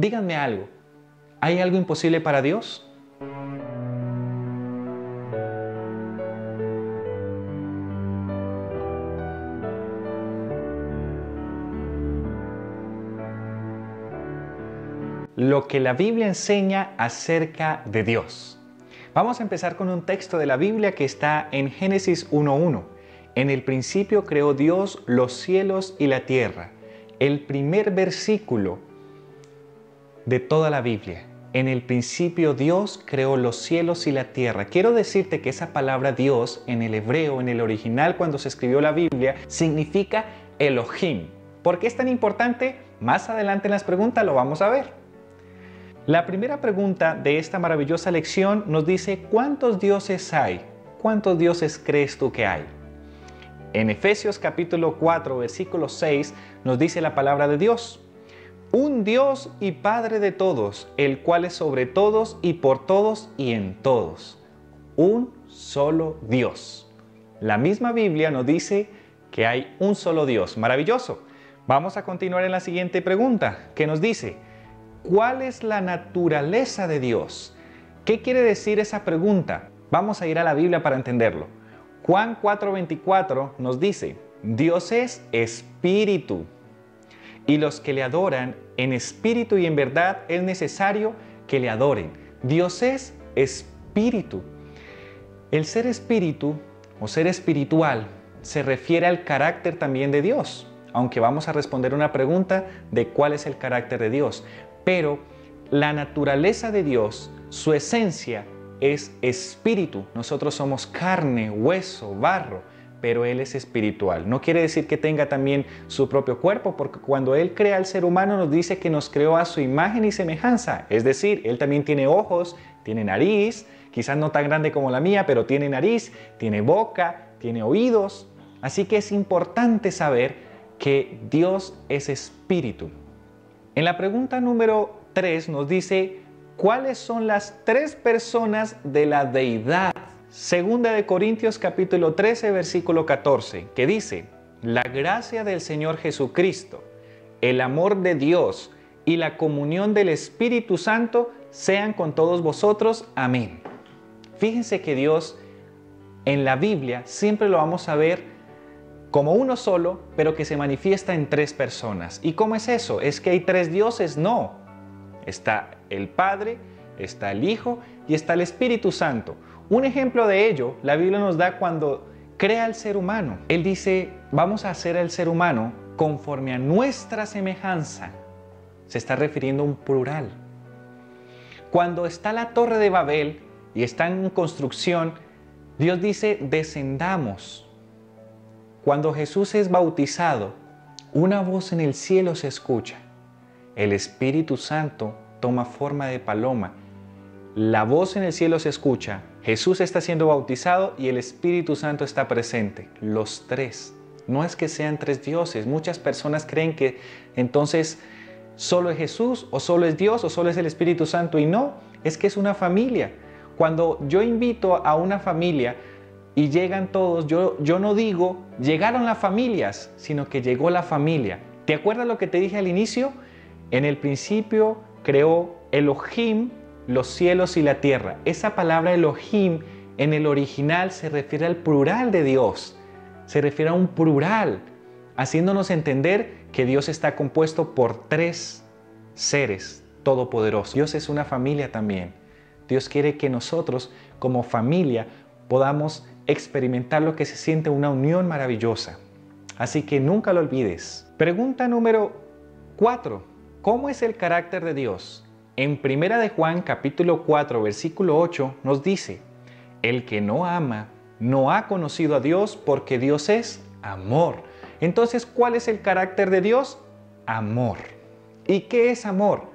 Díganme algo, ¿hay algo imposible para Dios? Lo que la Biblia enseña acerca de Dios. Vamos a empezar con un texto de la Biblia que está en Génesis 1:1. En el principio creó Dios los cielos y la tierra. El primer versículo de toda la Biblia. En el principio Dios creó los cielos y la tierra. Quiero decirte que esa palabra Dios en el hebreo, en el original cuando se escribió la Biblia, significa Elohim. ¿Por qué es tan importante? Más adelante en las preguntas lo vamos a ver. La primera pregunta de esta maravillosa lección nos dice: ¿cuántos dioses hay? ¿Cuántos dioses crees tú que hay? En Efesios capítulo 4, versículo 6 nos dice la palabra de Dios: un Dios y Padre de todos, el cual es sobre todos y por todos y en todos. Un solo Dios. La misma Biblia nos dice que hay un solo Dios. Maravilloso. Vamos a continuar en la siguiente pregunta, que nos dice: ¿cuál es la naturaleza de Dios? ¿Qué quiere decir esa pregunta? Vamos a ir a la Biblia para entenderlo. Juan 4:24 nos dice: Dios es espíritu, y los que le adoran en espíritu y en verdad es necesario que le adoren. Dios es espíritu. El ser espíritu o ser espiritual se refiere al carácter también de Dios, aunque vamos a responder una pregunta de cuál es el carácter de Dios. Pero la naturaleza de Dios, su esencia es espíritu. Nosotros somos carne, hueso, barro, pero Él es espiritual. No quiere decir que tenga también su propio cuerpo, porque cuando Él crea al ser humano nos dice que nos creó a su imagen y semejanza. Es decir, Él también tiene ojos, tiene nariz, quizás no tan grande como la mía, pero tiene nariz, tiene boca, tiene oídos. Así que es importante saber que Dios es espíritu. En la pregunta número 3 nos dice: ¿cuáles son las tres personas de la deidad? Segunda de Corintios capítulo 13 versículo 14, que dice: la gracia del Señor Jesucristo, el amor de Dios y la comunión del Espíritu Santo sean con todos vosotros. Amén. Fíjense que Dios en la Biblia siempre lo vamos a ver como uno solo, pero que se manifiesta en tres personas. ¿Y cómo es eso? ¿Es que hay tres dioses? No. Está el Padre, está el Hijo y está el Espíritu Santo. Un ejemplo de ello, la Biblia nos da cuando crea al ser humano. Él dice: vamos a hacer al ser humano conforme a nuestra semejanza. Se está refiriendo a un plural. Cuando está la Torre de Babel y está en construcción, Dios dice: descendamos. Cuando Jesús es bautizado, una voz en el cielo se escucha. El Espíritu Santo toma forma de paloma. La voz en el cielo se escucha. Jesús está siendo bautizado y el Espíritu Santo está presente. Los tres. No es que sean tres dioses. Muchas personas creen que entonces solo es Jesús, o solo es Dios, o solo es el Espíritu Santo. Y no, es que es una familia. Cuando yo invito a una familia y llegan todos, yo no digo llegaron las familias, sino que llegó la familia. ¿Te acuerdas lo que te dije al inicio? En el principio creó Elohim los cielos y la tierra. Esa palabra Elohim en el original se refiere al plural de Dios. Se refiere a un plural, haciéndonos entender que Dios está compuesto por tres seres todopoderosos. Dios es una familia también. Dios quiere que nosotros como familia podamos experimentar lo que se siente una unión maravillosa. Así que nunca lo olvides. Pregunta número 4. ¿Cómo es el carácter de Dios? En 1 de Juan capítulo 4 versículo 8 nos dice: el que no ama no ha conocido a Dios, porque Dios es amor. Entonces, ¿cuál es el carácter de Dios? Amor. ¿Y qué es amor?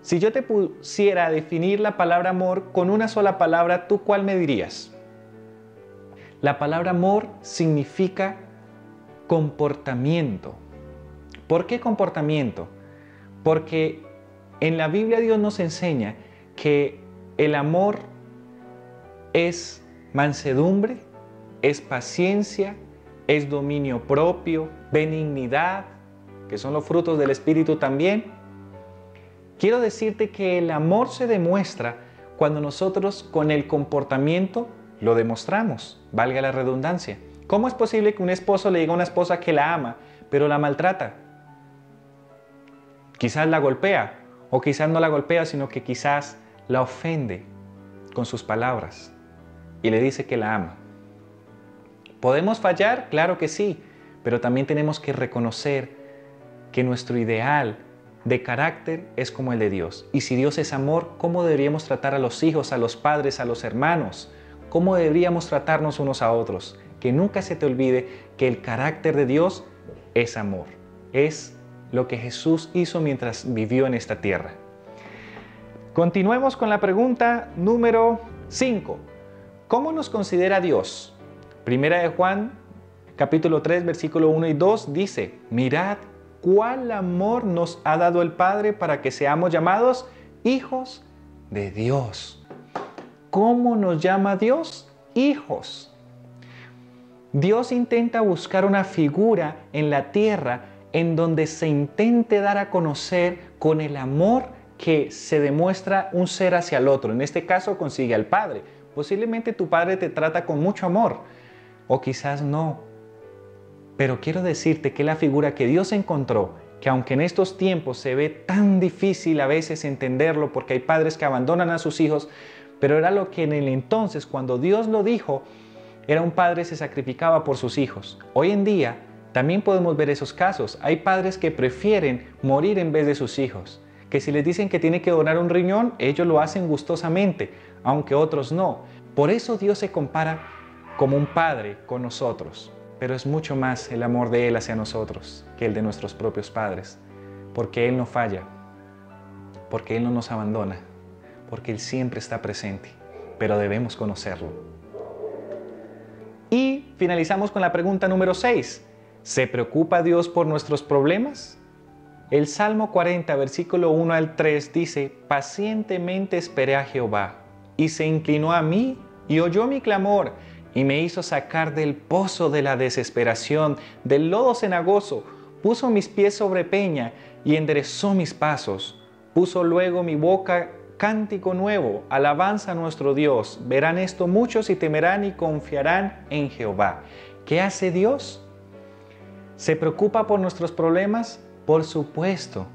Si yo te pusiera a definir la palabra amor con una sola palabra, ¿tú cuál me dirías? La palabra amor significa comportamiento. ¿Por qué comportamiento? Porque en la Biblia Dios nos enseña que el amor es mansedumbre, es paciencia, es dominio propio, benignidad, que son los frutos del Espíritu también. Quiero decirte que el amor se demuestra cuando nosotros con el comportamiento lo demostramos, valga la redundancia. ¿Cómo es posible que un esposo le diga a una esposa que la ama, pero la maltrata? Quizás la golpea, o quizás no la golpea, sino que quizás la ofende con sus palabras y le dice que la ama. ¿Podemos fallar? Claro que sí, pero también tenemos que reconocer que nuestro ideal de carácter es como el de Dios. Y si Dios es amor, ¿cómo deberíamos tratar a los hijos, a los padres, a los hermanos? ¿Cómo deberíamos tratarnos unos a otros? Que nunca se te olvide que el carácter de Dios es amor. Es lo que Jesús hizo mientras vivió en esta tierra. Continuemos con la pregunta número 5. ¿Cómo nos considera Dios? Primera de Juan, capítulo 3, versículo 1 y 2 dice: mirad cuál amor nos ha dado el Padre para que seamos llamados hijos de Dios. ¿Cómo nos llama Dios? Hijos. Dios intenta buscar una figura en la tierra en donde se intente dar a conocer con el amor que se demuestra un ser hacia el otro. En este caso consigue al Padre. Posiblemente tu Padre te trata con mucho amor, o quizás no. Pero quiero decirte que la figura que Dios encontró, que aunque en estos tiempos se ve tan difícil a veces entenderlo porque hay padres que abandonan a sus hijos, pero era lo que en el entonces, cuando Dios lo dijo, era un padre que se sacrificaba por sus hijos. Hoy en día también podemos ver esos casos. Hay padres que prefieren morir en vez de sus hijos, que si les dicen que tiene que donar un riñón, ellos lo hacen gustosamente, aunque otros no. Por eso Dios se compara como un padre con nosotros. Pero es mucho más el amor de Él hacia nosotros que el de nuestros propios padres, porque Él no falla, porque Él no nos abandona, porque Él siempre está presente, pero debemos conocerlo. Y finalizamos con la pregunta número 6. ¿Se preocupa Dios por nuestros problemas? El Salmo 40, versículo 1 al 3 dice: pacientemente esperé a Jehová, y se inclinó a mí y oyó mi clamor, y me hizo sacar del pozo de la desesperación, del lodo cenagoso. Puso mis pies sobre peña y enderezó mis pasos. Puso luego mi boca cántico nuevo, alabanza a nuestro Dios. Verán esto muchos y temerán y confiarán en Jehová. ¿Qué hace Dios? ¿Se preocupa por nuestros problemas? Por supuesto.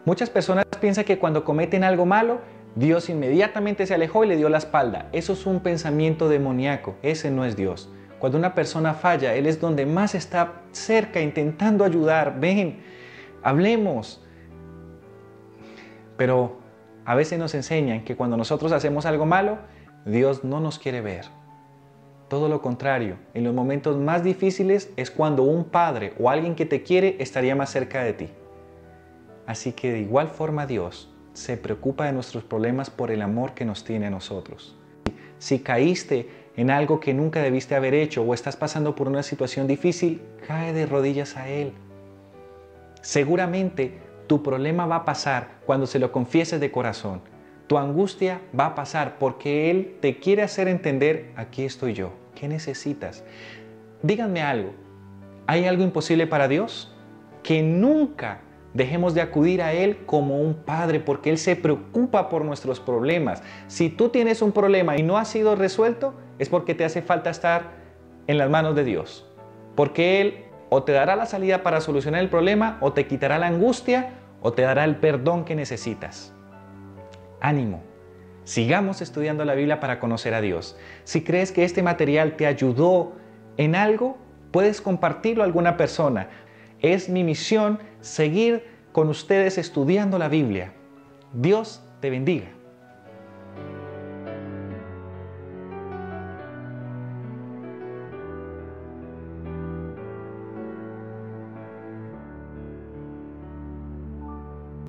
Muchas personas piensan que cuando cometen algo malo, Dios inmediatamente se alejó y le dio la espalda. Eso es un pensamiento demoníaco. Ese no es Dios. Cuando una persona falla, Él es donde más está cerca, intentando ayudar. Ven, hablemos. Pero a veces nos enseñan que cuando nosotros hacemos algo malo, Dios no nos quiere ver. Todo lo contrario, en los momentos más difíciles es cuando un padre o alguien que te quiere estaría más cerca de ti. Así que de igual forma Dios se preocupa de nuestros problemas por el amor que nos tiene a nosotros. Si caíste en algo que nunca debiste haber hecho o estás pasando por una situación difícil, cae de rodillas a Él. Seguramente tu problema va a pasar cuando se lo confieses de corazón. Tu angustia va a pasar porque Él te quiere hacer entender: aquí estoy yo, ¿qué necesitas? Díganme algo, ¿hay algo imposible para Dios? Que nunca dejemos de acudir a Él como un padre, porque Él se preocupa por nuestros problemas. Si tú tienes un problema y no ha sido resuelto, es porque te hace falta estar en las manos de Dios. Porque Él o te dará la salida para solucionar el problema, o te quitará la angustia, o te dará el perdón que necesitas. Ánimo. Sigamos estudiando la Biblia para conocer a Dios. Si crees que este material te ayudó en algo, puedes compartirlo a alguna persona. Es mi misión seguir con ustedes estudiando la Biblia. Dios te bendiga.